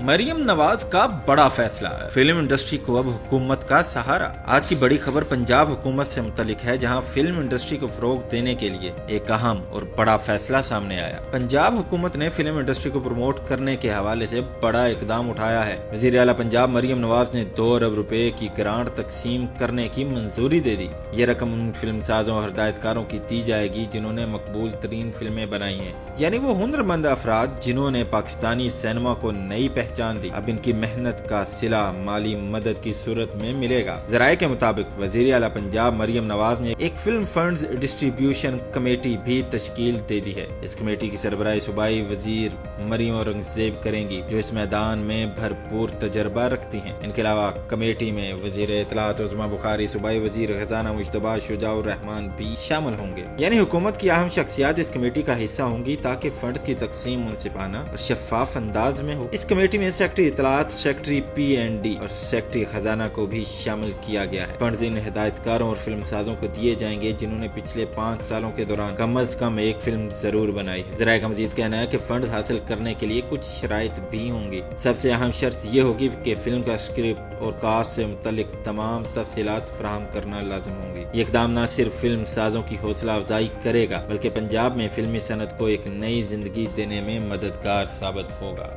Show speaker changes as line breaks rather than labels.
मरियम नवाज का बड़ा फैसला है। फिल्म इंडस्ट्री को अब हुकूमत का सहारा। आज की बड़ी खबर पंजाब हुकूमत से मुतल्लिक है, जहां फिल्म इंडस्ट्री को फरोग देने के लिए एक अहम और बड़ा फैसला सामने आया। पंजाब हुकूमत ने फिल्म इंडस्ट्री को प्रमोट करने के हवाले से बड़ा इकदाम उठाया है। वज़ीर आला पंजाब मरियम नवाज ने 2 अरब रुपए की ग्रांट तकसीम करने की मंजूरी दे दी। ये रकम उन फिल्म साजों और हिदायतकारों की दी जाएगी जिन्होंने मकबूल तरीन फिल्में बनाई हैं, यानी वो हुनरमंद अफराद जिन्होंने पाकिस्तानी सिनेमा को नई पहचान दी। अब इनकी मेहनत का सिला माली मदद की सूरत में मिलेगा। ज़राए के मुताबिक वज़ीर आला पंजाब मरियम नवाज ने एक फिल्म फंड्स डिस्ट्रीब्यूशन कमेटी भी तश्कील दे दी है। इस कमेटी की सरबराही सूबाई वजीर मरियम औरंगजेब करेंगी, जो इस मैदान में भरपूर तजर्बा रखती हैं। इनके अलावा कमेटी में वजीर इत्तलात उस्मा बुखारी, सूबाई वजीर खजाना मुश्तबा शुजाउर रहमान भी शामिल होंगे। यानी हुकूमत की अहम शख्सियात इस कमेटी का हिस्सा होंगी ताकि फंड्स की तकसीम मुनसिफाना और शफाफ अंदाज में हो। इस कमेटी में सेक्रेटरी इत्तलात, सेक्रेटरी PND और सेक्रेटरी खजाना को भी शामिल किया गया है। फंड्स इन हिदायतकारों और फिल्म साजों को दिए जाएंगे जिन्होंने पिछले 5 सालों के दौरान कम अज कम एक फिल्म जरूर बनाई है। ज़राए का मजीद कहना है कि फंड हासिल करने के लिए कुछ शराइत भी होंगी। सबसे अहम शर्त ये होगी कि फिल्म का स्क्रिप्ट और कास्ट से मुतल्लिक तमाम तफसीलात फराहम करना लाजिम होंगी। ये इकदाम न सिर्फ फिल्म साजों की हौसला अफजाई करेगा, बल्कि पंजाब में फिल्मी सनत को एक नई जिंदगी देने में मददगार साबित होगा।